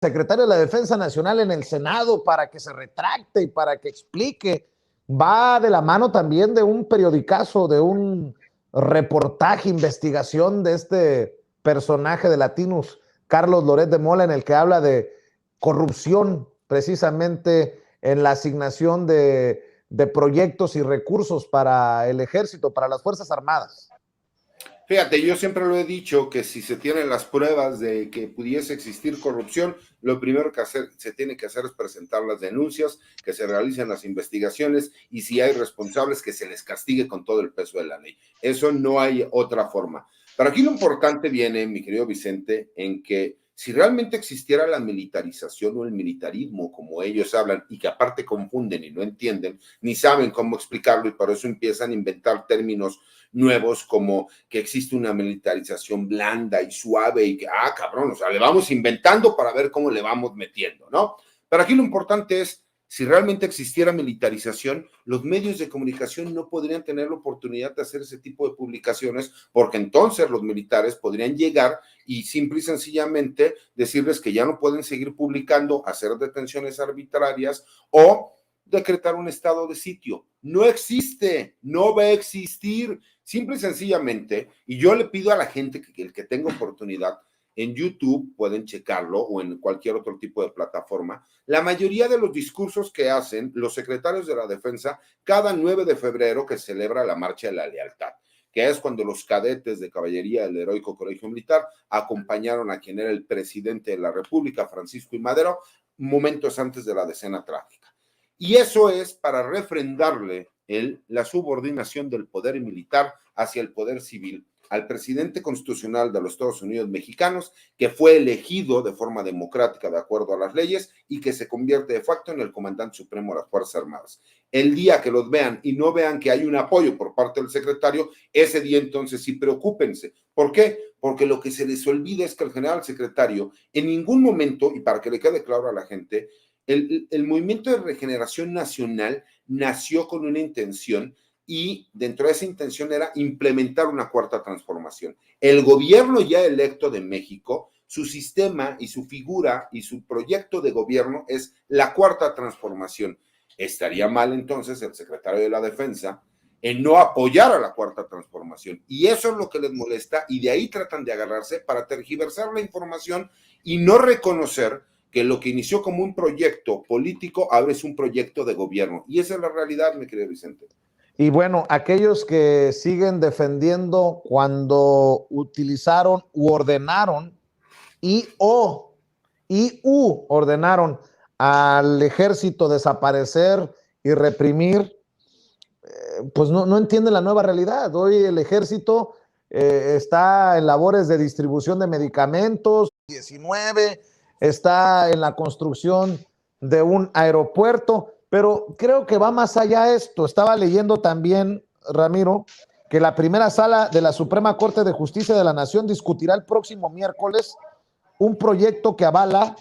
secretario de la Defensa Nacional en el Senado para que se retracte y para que explique, va de la mano también de un periodicazo, de un reportaje, investigación de este personaje de Latinus, Carlos Loret de Mola, en el que habla de corrupción precisamente en la asignación de proyectos y recursos para el ejército, para las Fuerzas Armadas. Fíjate, yo siempre lo he dicho que si se tienen las pruebas de que pudiese existir corrupción, lo primero que se tiene que hacer es presentar las denuncias, que se realicen las investigaciones y si hay responsables que se les castigue con todo el peso de la ley. Eso no hay otra forma. Pero aquí lo importante viene, mi querido Vicente, en que si realmente existiera la militarización o el militarismo, como ellos hablan, y que aparte confunden y no entienden, ni saben cómo explicarlo y por eso empiezan a inventar términos nuevos como que existe una militarización blanda y suave y que, cabrón, o sea, le vamos inventando para ver cómo le vamos metiendo, ¿no? Pero aquí lo importante es, si realmente existiera militarización, los medios de comunicación no podrían tener la oportunidad de hacer ese tipo de publicaciones, porque entonces los militares podrían llegar y simple y sencillamente decirles que ya no pueden seguir publicando, hacer detenciones arbitrarias o decretar un estado de sitio. No existe, no va a existir. Simple y sencillamente, y yo le pido a la gente que el que tenga oportunidad, en YouTube pueden checarlo o en cualquier otro tipo de plataforma, la mayoría de los discursos que hacen los secretarios de la defensa cada 9 de febrero que celebra la Marcha de la Lealtad, que es cuando los cadetes de caballería del Heroico Colegio Militar acompañaron a quien era el presidente de la República, Francisco I. Madero, momentos antes de la decena trágica. Y eso es para refrendarle la subordinación del poder militar hacia el poder civil al presidente constitucional de los Estados Unidos mexicanos, que fue elegido de forma democrática de acuerdo a las leyes y que se convierte de facto en el comandante supremo de las Fuerzas Armadas. El día que los vean y no vean que hay un apoyo por parte del secretario, ese día entonces sí preocúpense. ¿Por qué? Porque lo que se les olvida es que el general secretario en ningún momento, y para que le quede claro a la gente, el movimiento de regeneración nacional nació con una intención y dentro de esa intención era implementar una cuarta transformación. El gobierno ya electo de México, su sistema y su figura y su proyecto de gobierno es la cuarta transformación. Estaría mal entonces el secretario de la Defensa en no apoyar a la cuarta transformación. Y eso es lo que les molesta y de ahí tratan de agarrarse para tergiversar la información y no reconocer que lo que inició como un proyecto político ahora es un proyecto de gobierno. Y esa es la realidad, mi querido Vicente. Y bueno, aquellos que siguen defendiendo cuando utilizaron u ordenaron ordenaron al ejército desaparecer y reprimir, pues no entienden la nueva realidad. Hoy el ejército está en labores de distribución de medicamentos, 19, está en la construcción de un aeropuerto, pero creo que va más allá esto. Estaba leyendo también, Ramiro, que la primera sala de la Suprema Corte de Justicia de la Nación discutirá el próximo miércoles un proyecto que avala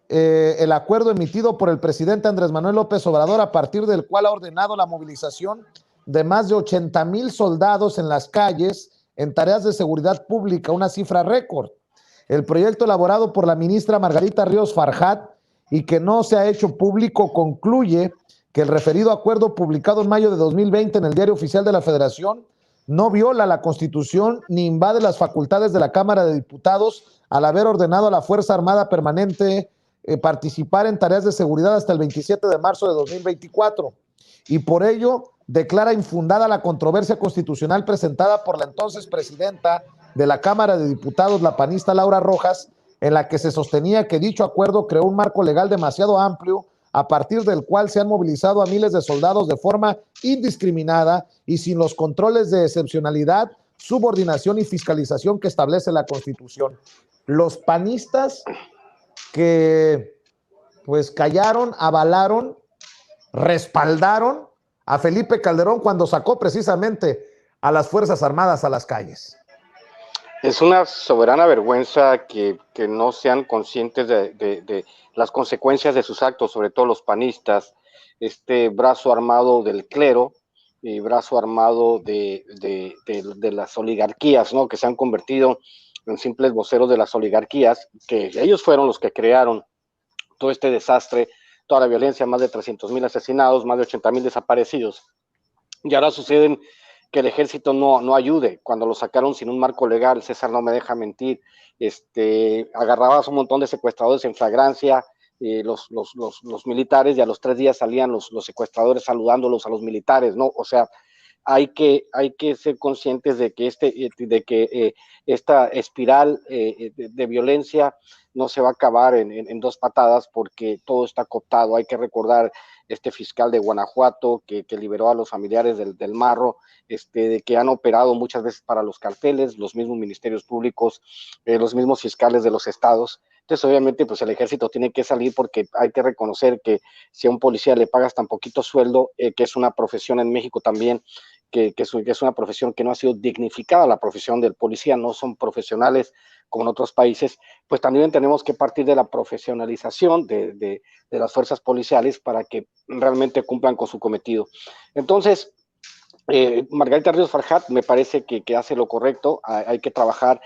el acuerdo emitido por el presidente Andrés Manuel López Obrador, a partir del cual ha ordenado la movilización de más de 80,000 soldados en las calles en tareas de seguridad pública, una cifra récord. El proyecto elaborado por la ministra Margarita Ríos Farjat y que no se ha hecho público concluye que el referido acuerdo publicado en mayo de 2020 en el Diario Oficial de la Federación no viola la Constitución ni invade las facultades de la Cámara de Diputados al haber ordenado a la Fuerza Armada Permanente participar en tareas de seguridad hasta el 27 de marzo de 2024 y por ello declara infundada la controversia constitucional presentada por la entonces presidenta de la Cámara de Diputados, la panista Laura Rojas, en la que se sostenía que dicho acuerdo creó un marco legal demasiado amplio a partir del cual se han movilizado a miles de soldados de forma indiscriminada y sin los controles de excepcionalidad, subordinación y fiscalización que establece la Constitución. Los panistas que pues callaron, avalaron, respaldaron a Felipe Calderón cuando sacó precisamente a las Fuerzas Armadas a las calles. Es una soberana vergüenza que no sean conscientes de las consecuencias de sus actos, sobre todo los panistas, este brazo armado del clero y brazo armado de las oligarquías, ¿no? Que se han convertido en simples voceros de las oligarquías, que ellos fueron los que crearon todo este desastre, toda la violencia, más de 300,000 asesinados, más de 80,000 desaparecidos. Y ahora suceden que el ejército no ayude. Cuando lo sacaron sin un marco legal, César no me deja mentir, agarrabas un montón de secuestradores en flagrancia, los militares, y a los 3 días salían los secuestradores saludándolos a los militares, ¿no? O sea, hay que ser conscientes de que esta espiral de violencia no se va a acabar en 2 patadas, porque todo está cooptado. Hay que recordar este fiscal de Guanajuato que liberó a los familiares del Marro, de que han operado muchas veces para los carteles, los mismos ministerios públicos, los mismos fiscales de los estados. Entonces, obviamente, pues el ejército tiene que salir, porque hay que reconocer que si a un policía le pagas tan poquito sueldo, que es una profesión en México también, que es una profesión que no ha sido dignificada. La profesión del policía, no son profesionales como en otros países, pues también tenemos que partir de la profesionalización de las fuerzas policiales para que realmente cumplan con su cometido. Entonces, Margarita Ríos Farjat me parece que hace lo correcto. Hay que trabajar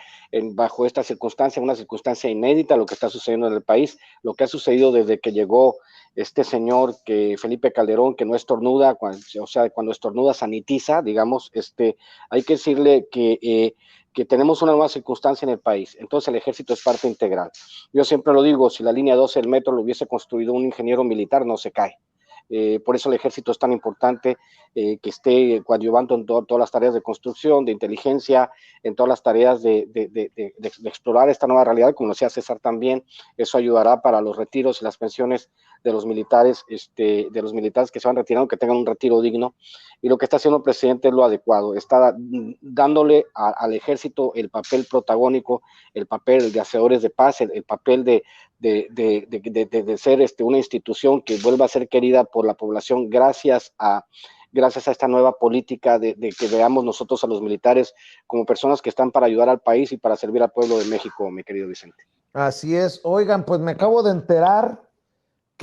bajo esta circunstancia, una circunstancia inédita, lo que está sucediendo en el país, lo que ha sucedido desde que llegó este señor, que Felipe Calderón, que no estornuda, cuando estornuda sanitiza, digamos. Hay que decirle que tenemos una nueva circunstancia en el país. Entonces el ejército es parte integral. Yo siempre lo digo, si la línea 12 del metro lo hubiese construido un ingeniero militar, no se cae. Por eso el ejército es tan importante, que esté coadyuvando en todas las tareas de construcción, de inteligencia, en todas las tareas de explorar esta nueva realidad, como lo decía César también. Eso ayudará para los retiros y las pensiones de los militares, que se van retirando, que tengan un retiro digno. Y lo que está haciendo el presidente es lo adecuado, está dándole al ejército el papel protagónico, el papel de hacedores de paz, el papel de ser una institución que vuelva a ser querida por la población, gracias a esta nueva política de que veamos nosotros a los militares como personas que están para ayudar al país y para servir al pueblo de México, mi querido Vicente. Así es. Oigan, pues me acabo de enterar